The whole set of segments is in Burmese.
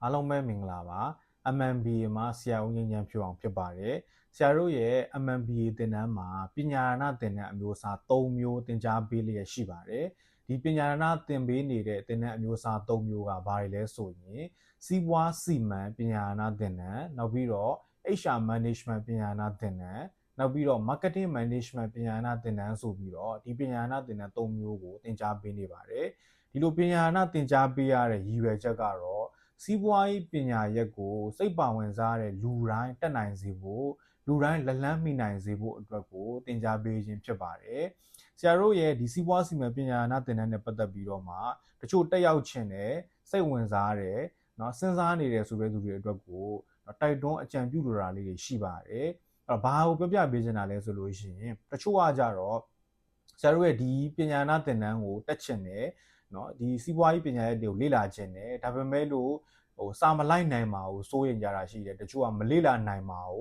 အားလုံးပဲမင်္ဂလာပါ MMBA မှာဆရာဦးငြိမ်းချမ်းဖြိုးအောင်ဖြစ်ပါတယ်ဆရာတို့ရဲ့ MMBA သင်တန်းမှာပညာရဏသင်တန်းအမျိုးအစား3မျိုးသင်ကြားပေးလျက်ရှိပါတယ်ဒီပညာရဏသင်ပေးနေတဲ့သင်တန်းအမျိုးအစား3မျိုးကဘာတွေလဲဆိုရင်စီးပွားစီမံပညာရဏသင်တန်းနောက်ပြီးတော့ HR Management ပညာရဏသင်တန်းနောက်ပြီးတော့ Marketing Management ပညာရဏသင်တန်းဆိုပြီးတော့ဒီပညာရဏသင်တန်း3မျိုးကိုသင်ကြားပေးနေပါတယ်ဒီလိုပညာရဏသင်ကြားပေးရတဲ့ရည်ရွယ်ချက်ကတော့စီးပွားရေးပညာရပ်ကိုစိတ်ပါဝင်စားတဲ့လူတိုင်းတက်နိုင်စေဖို့လူတိုင်းလက်လန်းမိနိုင်စေဖို့အတွက်ကိုသင်ကြားပေးခြင်းဖြစ်ပါတယ်ဆရာတို့ရဲ့ဒီစီးပွားစီမံပညာရဏသင်တန်းနဲ့ပတ်သက်ပြီးတော့မှတချို့တက်ရောက်ခြင်းနဲ့စိတ်ဝင်စားတယ်เนาะစဉ်းစားနေတယ်ဆိုတဲ့သူတွေအတွက်ကိုတိုက်တွန်းအကြံပြုလိုတာလေးတွေရှိပါတယ်အဲ့တော့ဘာကိုပြောပြပေးချင်တာလဲဆိုလို့ရှိရင်တချို့ကကြတော့ဆရာတို့ရဲ့ဒီပညာရဏသင်တန်းကိုတက်ချင်တယ်เนาะဒီစီးပွားရေးပညာရပ်တွေကိုလေ့လာခြင်းတယ်ဒါပေမဲ့လို့စာမလိုက်နိုင်ပါဘူးစိုးရင်ကြတာရှိတယ်တချို့ကမလေ့လာနိုင်ပါဘူ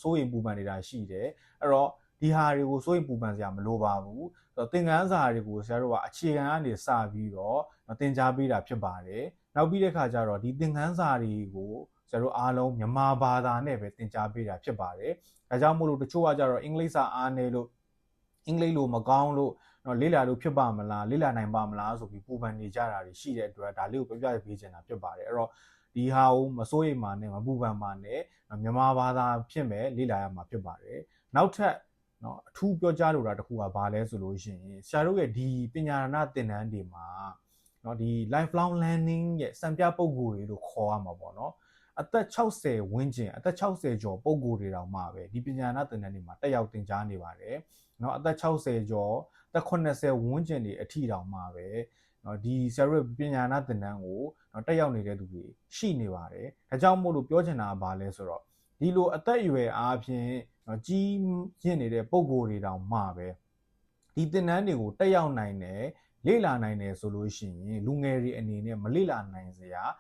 းစိုးရင်ပူပန်နေတာရှိတယ်အဲ့တော့ဒီဟာတွေကိုစိုးရင်ပူပန်စရာမလိုပါဘူးသင်ခန်းစာတွေကိုဆရာတို့ကအခြေခံကနေစပြီးတော့သင်ကြားပေးတာဖြစ်ပါတယ်နောက်ပြီးတဲ့ခါကျတော့ဒီသင်ခန်းစာတွေကိုဆရာတို့အားလုံးမြန်မာဘာသာနဲ့ပဲသင်ကြားပေးတာဖြစ်ပါတယ်ဒါကြောင့်မို့လို့တချို့ကကြတော့အင်္ဂလိပ်စာအားနည်းလို့အင်္ဂလိပ်လိုမကောင်းလို့လေ့လာလို့ဖြစ်ပါမလားလေ့လာနိုင်ပါမလားဆိုပြီးပူပန်နေကြတာတွေရှိတဲ့အတွက်ဒါလေးကိုပြပြပေးချင်တာဖြစ်ပါတယ်အဲ့တော့ဒီဟာကိုမစိုးရိမ်ပါနဲ့မပူပန်ပါနဲ့မြန်မာဘာသာဖြစ်မဲ့လေ့လာရမှာဖြစ်ပါတယ်နောက်ထပ်အထူးပြောကြားလိုတာတစ်ခုကဘာလဲဆိုလို့ရှိရင်ဆရာတို့ရဲ့ဒီပညာရဏသင်တန်းတွေမှာဒီ lifelong learning ရဲ့စံပြပုဂ္ဂိုလ်တွေလို့ခေါ်ရမှာပေါ့နော်အသက်60ဝန်းကျင်အသက်60ကျော်ပုဂ္ဂိုလ်တွေတောင်မှပဲဒီပညာရဏသင်တန်းတွေမှာတက်ရောက်သင်ကြားနေပါတယ်အသက်60ကျော်အသက်80ဝန်းကျင်တွေအထိတောင်မှပဲဒီဆရာတို့ပညာရဏသင်တန်းကိုတက်ရောက်နေတဲ့သူတွေရှိနေပါတယ်ဒါကြောင့်မို့လို့ပြောချင်တာကဘာလဲဆိုတော့ဒီလိုအသက်အရွယ်အားဖြင့်ကြီးရင့်နေတဲ့ပုံကိုယ်တွေတောင်မှပဲဒီသင်တန်းတွေကိုတက်ရောက်နိုင်တယ်လေ့လာနိုင်တယ်ဆိုလို့ရှိရင်လူငယ်တွေအနေနဲ့မလေ့လာနိုင်စရာ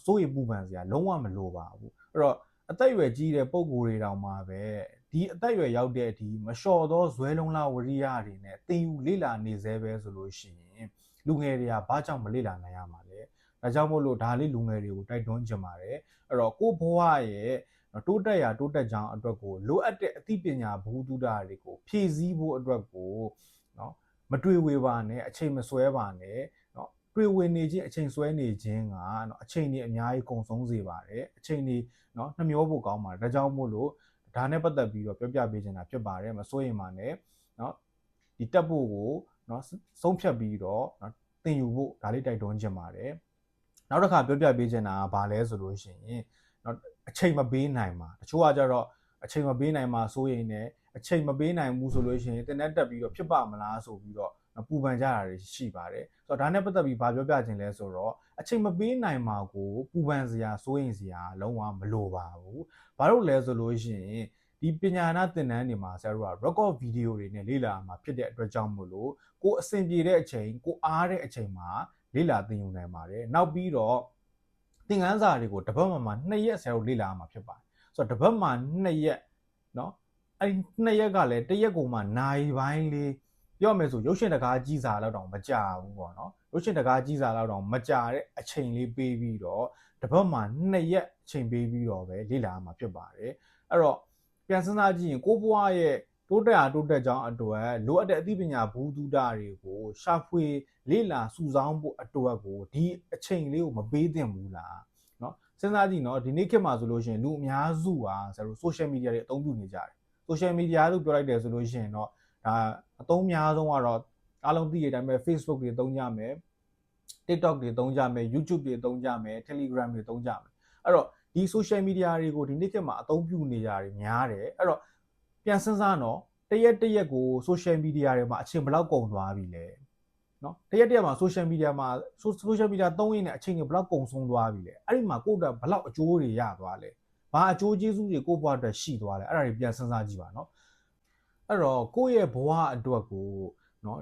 စိုးရိမ်ပူပန်စရာလုံးဝမလိုပါဘူးအဲ့တော့အသက်အရွယ်ကြီးတဲ့ပုံကိုယ်တွေတောင်မှပဲဒီအသက်အရွယ်ရောက်တဲ့အထိမလျှော်သောဇွဲလုံးလားဝရိယတွေနဲ့သင်ယူလေ့လာနေသေးပဲဆိုလို့ရှိရင်လူငယ်တွေကဘာကြောင့်မလေ့လာနိုင်ရမှာလဲဒါကြောင့်မို့လို့ဒါလေးလူငယ်တွေကိုတိုက်တွန်းချင်ပါတယ်အဲ့တော့ကိုယ့်ဘဝရဲ့တိုးတက်ရာတိုးတက်ကြောင်းအတွက်ကိုလိုအပ်တဲ့အသိပညာဘ ഹു တုဒတွေကိုဖြည့်ဆည်းဖို့အတွက်ကိုမတွေ့ဝေပါနဲ့အချိန်မဆွဲပါနဲ့တွေ့ဝေနေခြင်းအချိန်ဆွဲနေခြင်းကအချိန်တွေအများကြီးကုန်ဆုံးစေပါတယ်အချိန်တွေနှမျောဖို့ကောင်းပါတယ်ဒါကြောင့်မို့လို့ဒါနဲ့ပတ်သက်ပြီးတော့ပြောပြပေးချင်တာဖြစ်ပါတယ်မစိုးရင်ပါနဲ့ဒီတက်ဖို့ကိုဆုံးဖြတ်ပြီးတော့သင်ယူဖို့ဒါလေးတိုက်တွန်းချင်ပါတယ်နောက်တစ်ခါပြောပြပေးချင်တာကဘာလဲဆိုလို့ရှိရင်အချိန်မပေးနိုင်ပါတချို့ကကြတော့အချိန်မပေးနိုင်ပါစိုးရင်လည်းအချိန်မပေးနိုင်ဘူးဆိုလို့ရှိရင်တင်တဲ့တက်ပြီးတော့ဖြစ်ပါမလားဆိုပြီးတော့ပူပန်ကြတာတွေရှိပါတယ်ဆိုတော့ဒါနဲ့ပတ်သက်ပြီးဘာပြောပြချင်လဲဆိုတော့အချိန်မပေးနိုင်ပါကိုပူပန်စရာစိုးရင်စရာလုံးဝမလိုပါဘူးဘာလို့လဲဆိုလို့ရှိရင်ဒီပညာရဏသင်တန်းတွေမှာဆရာတို့က record video တွေနဲ့လေ့လာမှာဖြစ်တဲ့အတွက်ကြောင့်မို့လို့ကိုအဆင်ပြေတဲ့အချိန်ကိုအားတဲ့အချိန်မှာလေ့လာသင်ယူနိုင်ပါတယ်နောက်ပြီးတော့သင်ခန်းစာတွေကိုတစ်ပတ်မှ2ရက်ဆရာတို့လေ့လာမှာဖြစ်ပါတယ်ဆိုတော့တစ်ပတ်မှ2ရက်အဲ့2ရက်ကလည်းတစ်ရက်ကိုမှနိုင်ပိုင်းလေးပြောမယ်ဆိုရုပ်ရှင်တကားကြီးစာလောက်တောင်မကြာဘူးပေါ့နော်ရုပ်ရှင်တကားကြီးစာလောက်တောင်မကြာတဲ့အချိန်လေးပေးပြီးတော့တစ်ပတ်မှ2ရက်အချိန်ပေးပြီးတော့ပဲလေ့လာမှာဖြစ်ပါတယ်အဲ့တော့ပြန်စဉ်းစားကြည့်ရင်ကိုဘွားရဲ့တိုးတက်ကြောင်းအတွက်လိုအပ်တဲ့အသိပညာဘ ഹു တုဒတွေကိုရှာဖွေလေ့လာစုဆောင်းဖို့အတွက်ကိုဒီအချိန်လေးကိုမပေးသင့်ဘူးလားစဉ်းစားကြည့်ဒီနေ့ခေတ်မှာဆိုလို့ရှိရင်လူအများစုဟာဆရာတို့ social media တွေအသုံးပြုနေကြတယ် social media လို့ပြောလိုက်တယ်ဆိုလို့ရှိရင်ဒါအသုံးများဆုံးကတော့အားလုံးသိတဲ့အတိုင်းပဲ Facebook တွေသုံးကြမယ် TikTok တွေသုံးကြမယ် YouTube တွေသုံးကြမယ် Telegram တွေသုံးကြမယ်အဲ့တော့ဒီ social media တွေကိုဒီနေ့ခေတ်မှာအသုံးပြုနေကြတယ်များတယ်အဲ့တော့ပြန်စဉ်းစားတရက်ကို social media တွေမှာအချိန်ဘယ်လောက်ကုန်သွားပြီလဲတရက်မှာ social media သုံးရင်းနဲ့အချိန်တွေဘယ်လောက်ကုန်ဆုံးသွားပြီလဲအဲ့ဒီမှာကိုယ့်အတွက်ဘယ်လောက်အကျိုးတွေရသွားလဲဘာအကျိုးကျေးဇူးတွေကိုယ့်ဘဝအတွက်ရှိသွားလဲအဲ့ဒါတွေပြန်စဉ်းစားကြည့်ပါအဲ့တော့ကိုယ့်ရဲ့ဘဝအတွက်ကို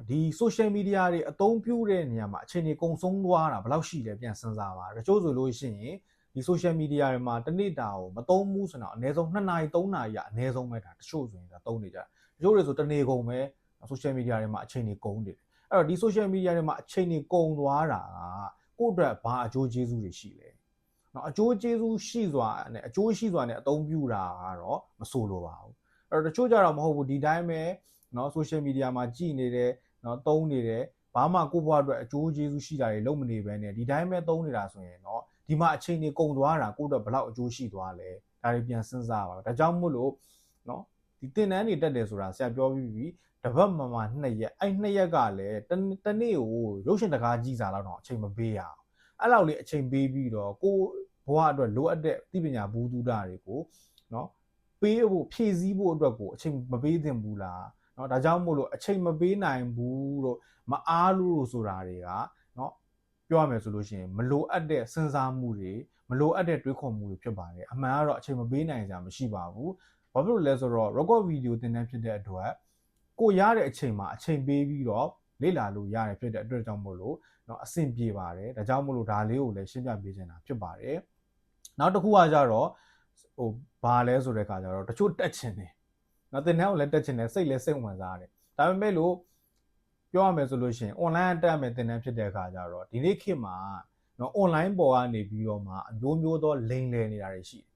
ဒီ social media တွေအသုံးပြုတဲ့နေရာမှာအချိန်တွေကုန်ဆုံးသွားတာဘယ်လောက်ရှိလဲပြန်စဉ်းစားပါတချို့ဆိုလို့ရှိရင်ဒီ social media တွေမှာတစ်နေ့တာကိုမသုံးဘူးဆိုတော့အနည်းဆုံး2နာရီ3နာရီကအနည်းဆုံးပဲဒါတချို့ဆိုရင်ဒါသုံးနေကြတယ်တချို့တွေဆိုတစ်နေ့ကုန်ပဲ social media တွေမှာအချိန်တွေကုန်နေတယ်အဲ့တော့ဒီ social media တွေမှာအချိန်တွေကုန်သွားတာကကိုယ့်အတွက်ဘာအကျိုးကျေးဇူးတွေရှိလဲ နော်အကျိုးကျေးဇူးရှိစွာနဲ့အကျိုးရှိစွာနဲ့အသုံးပြုတာကတော့မဆိုလိုပါဘူးအဲ့တော့တချို့ကြတော့မဟုတ်ဘူးဒီတိုင်းပဲနော် social media မှာကြည်နေတယ်နော်သုံးနေတယ်ဘာမှကိုယ့်ဘဝအတွက်အကျိုးကျေးဇူးရှိတာတွေလုံးမနေဘဲနဲ့ဒီတိုင်းပဲသုံးနေတာဆိုရင်တော့ဒီမှာအချိန်တွေကုန်သွားတာကိုယ့်အတွက်ဘယ်လောက်အကျိုးရှိသွားလဲဒါတွေပြန်စဉ်းစားပါဒါကြောင့်မို့လို့နော်ဒီသင်တန်းတွေတက်တယ်ဆိုတာဆရာပြောပြီးပြီတပတ်မှ2ရက်အဲ့2ရက်ကလည်းတနေ့ကိုရုပ်ရှင်တကားကြည့်စားလောက်တော့အချိန်မပေးရအောင်အဲ့လောက်လေးအချိန်ပေးပြီးတော့ကိုဘဝအတွက်လိုအပ်တဲ့သိပညာဘူးတူတာတွေကိုနော်ပေးဖို့ဖြည့်ဆည်းဖို့အတွက်ကိုအချိန်မပေးသင့်ဘူးလားနော်ဒါကြောင့်မို့လို့အချိန်မပေးနိုင်ဘူးလို့မအားလို့ဆိုတာတွေကနော်ပြောရမယ်ဆိုလို့ရှိရင်မလိုအပ်တဲ့စဉ်းစားမှုတွေမလိုအပ်တဲ့တွေးခေါ်မှုတွေဖြစ်ပါတယ်အမှန်ကတော့အချိန်မပေးနိုင်ကြမရှိပါဘူးဘာဖြစ်လို့လဲဆိုတော့ record video သင်တန်းဖြစ်တဲ့အတွက်ကိုရတဲ့အချိန်မှာအချိန်ပေးပြီးတော့လေ့လာလို့ရတယ်ဖြစ်တဲ့အတွက်ကြောင့်မို့လို့เนาะအဆင်ပြေပါတယ်ဒါကြောင့်မို့လို့ဒါလေးကိုလည်းရှင်းပြပေးချင်တာဖြစ်ပါတယ်နောက်တစ်ခုကကြတော့ဟိုဘာလဲဆိုတဲ့အခါကျတော့တချို့တက်ချင်တယ်เนาะသင်တန်းကိုလည်းတက်ချင်တယ်စိတ်လည်းစိတ်ဝင်စားတယ်ဒါပေမဲ့လို့ပြောရမယ်ဆိုလို့ရှိရင် online တက်မယ်သင်တန်းဖြစ်တဲ့အခါကျတော့ဒီနေ့ခေတ်မှာเนาะ online ပေါ်ကနေပြီးတော့မှအမျိုးမျိုးသောလိမ်လည်နေတာတွေရှိတယ်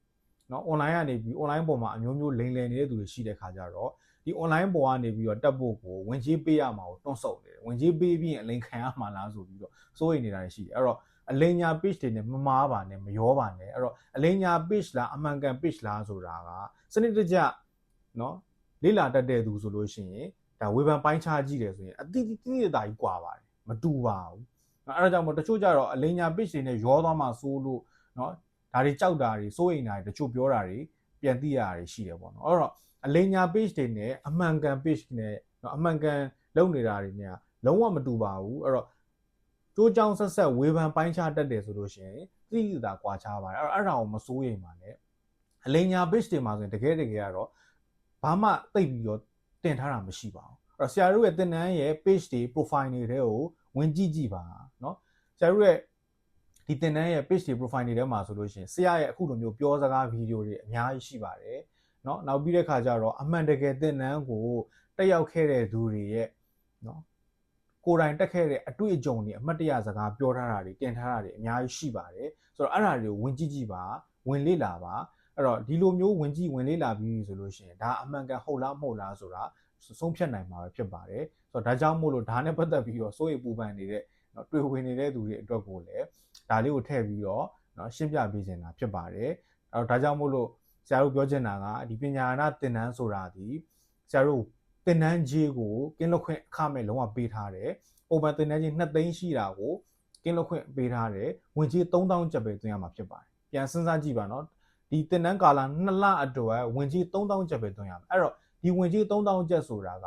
เนาะ online ကနေပြီး online ပေါ်မှာအမျိုးမျိုးလိမ်လည်နေတဲ့သူတွေရှိတဲ့ခါကျတော့ဒီ online ပေါ်ကနေပြီးတော့တက်ဖို့ကိုဝင်ကြီးပေးရမှာကိုတွန့်ဆုတ်နေတယ်ဝင်ကြီးပေးပြီးရင်အလိမ်ခံရမှာလားဆိုပြီးတော့စိုးရိမ်နေတာတွေရှိတယ်အဲ့တော့အလိမ်ညာ page တွေနဲ့မမားပါနဲ့မရောပါနဲ့အဲ့တော့အလိမ်ညာ page လားအမှန်ကန် page လားဆိုတာကစနစ်တကျเนาะလေ့လာတတ်တဲ့သူဆိုလို့ရှိရင်ဒါဝေဖန်ပိုင်းခြားကြည့်တယ်ဆိုရင်အတိအကျတာကြီးကွာပါတယ်မတူပါဘူးအဲ့ဒါကြောင့်မို့တချို့ကြတော့အလိမ်ညာ page တွေနဲ့ရောသွားမှစိုးလို့เนาะဒါတွေကြောက်တာတွေစိုးရိမ်တာတွေတချို့ပြောတာတွေပြန်သိရတာတွေရှိတယ်ပေါ့နော်အဲ့တော့အလိမ်ညာ page တွေနဲ့အမှန်ကန် page နဲ့အမှန်ကန်လုပ်နေတာတွေနဲ့လုံးဝမတူပါဘူးအဲ့တော့ကျိုးကြောင်ဆက်ဆက်ဝေဖန်ပိုင်းခြားတတ်တယ်ဆိုလို့ရှိရင်သိတာကွာခြားပါတယ်အဲ့ဒါကိုမစိုးရိမ်ပါနဲ့အလိမ်ညာ page တွေမှာဆိုရင်တကယ်ကတော့ဘာမှသိပြီးတော့တင်ထားတာမရှိပါဘူးအဲ့တော့ဆရာတို့ရဲ့သင်တန်းရဲ့ page တွေ profile တွေကိုဝင်ကြည့်ပါเนาะဆရာတို့ရဲ့ဒီသင်တန်းရဲ့ page တွေ profile တွေထဲမှာဆိုလို့ရှိရင်ဆရာရဲ့အခုလိုမျိုးပြောစကားဗီဒီယိုတွေအများကြီးရှိပါတယ်เนาะနောက်ပြီးတဲ့ခါကျတော့အမှန်တကယ်သင်တန်းကိုတက်ရောက်ခဲ့တဲ့သူတွေရဲ့เนาะကိုယ်တိုင်တက်ခဲ့တဲ့အတွေ့အကြုံတွေအမှတ်တရစကားပြောထားတာတွေတင်ထားတာတွေအများကြီးရှိပါတယ်ဆိုတော့အဲ့ဒါတွေကိုဝင်ကြည့်ပါဝင်လေ့လာပါအဲ့တော့ဒီလိုမျိုးဝင်ကြည့်ဝင်လေ့လာပြီးဆိုလို့ရှိရင်ဒါအမှန်ကန်ဟုတ်လားမဟုတ်လားဆိုတာဆုံးဖြတ်နိုင်မှာပဲဖြစ်ပါတယ်ဆိုတော့ဒါကြောင့်မို့လို့ဒါနဲ့ပတ်သက်ပြီးတော့စိုးရိမ်ပူပန်နေတဲ့တွေ့ဝင်နေတဲ့သူတွေအတွက်ကိုလည်းဒါလေးကိုထည့်ပြီးတော့ရှင်းပြပေးချင်တာဖြစ်ပါတယ်အဲ့တော့ဒါကြောင့်မို့လို့ဆရာတို့ပြောချင်တာကဒီပညာနာသင်တန်းဆိုတာဒီဆရာတို့သင်တန်းကြီးကိုကင်းလွတ်ခွင့်အခမဲ့လုံးဝပေးထားတယ်ပုံမှန်သင်တန်းကြီး2သိန်းရှိတာကိုကင်းလွတ်ခွင့်ပေးထားတယ်ဝင်ကြီး3000ကျပ်ပဲသွင်းရမှာဖြစ်ပါတယ်ပြန်စဉ်းစားကြည့်ပါနော်ဒီသင်တန်းကာလ2လအတွက်ဝင်ကြီး3000ကျပ်ပဲသွင်းရမှာအဲ့တော့ဒီဝင်ကြီး3000ကျပ်ဆိုတာက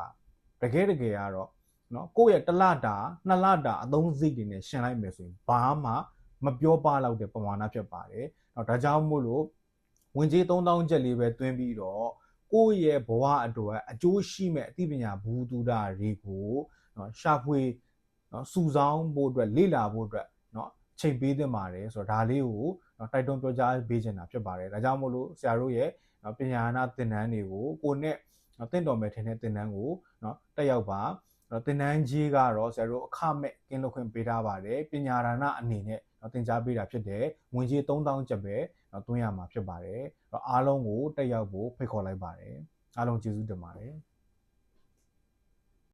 တကယ်ကတော့နော်ကိုယ့်ရဲ့1လတာ2လတာအသုံးစရိတ်တွေနဲ့ရှင်းလိုက်မယ်ဆိုရင်ဘာမှမပြောပါတော့တဲ့ပမာဏဖြစ်ပါတယ်။ဒါကြောင့်မို့လို့ဝင်ကြီး3000ကျပ်လေးပဲသွင်းပြီးတော့ကိုယ့်ရဲ့ဘဝအတွက်အကျိုးရှိမဲ့အသိပညာဘူးတူတာတွေကိုရှာဖွေစုဆောင်းဖို့အတွက်လေ့လာဖို့အတွက်ချိန်ပေးသင့်ပါတယ်ဆိုတော့ဒါလေးကိုတိုက်တွန်းပြောကြားပေးချင်တာဖြစ်ပါတယ်။ဒါကြောင့်မို့လို့ဆရာတို့ရဲ့ပညာနာသင်တန်းတွေကိုကိုနဲ့တင့်တော်မယ်ထင်တဲ့သင်တန်းကိုတက်ရောက်ပါသင်တန်းကြီးကတော့ဆရာတို့အခမဲ့ကင်းလွတ်ခွင့်ပေးထားပါတယ်ပညာဒါနအနေနဲ့သင်ကြားပေးတာဖြစ်တယ်ဝင်ကြီး3000ကျပ်ပဲသွင်းရမှာဖြစ်ပါတယ်အားလုံးကိုတက်ရောက်ဖို့ဖိတ်ခေါ်လိုက်ပါတယ်အားလုံးကျေးဇူးတင်ပါတယ်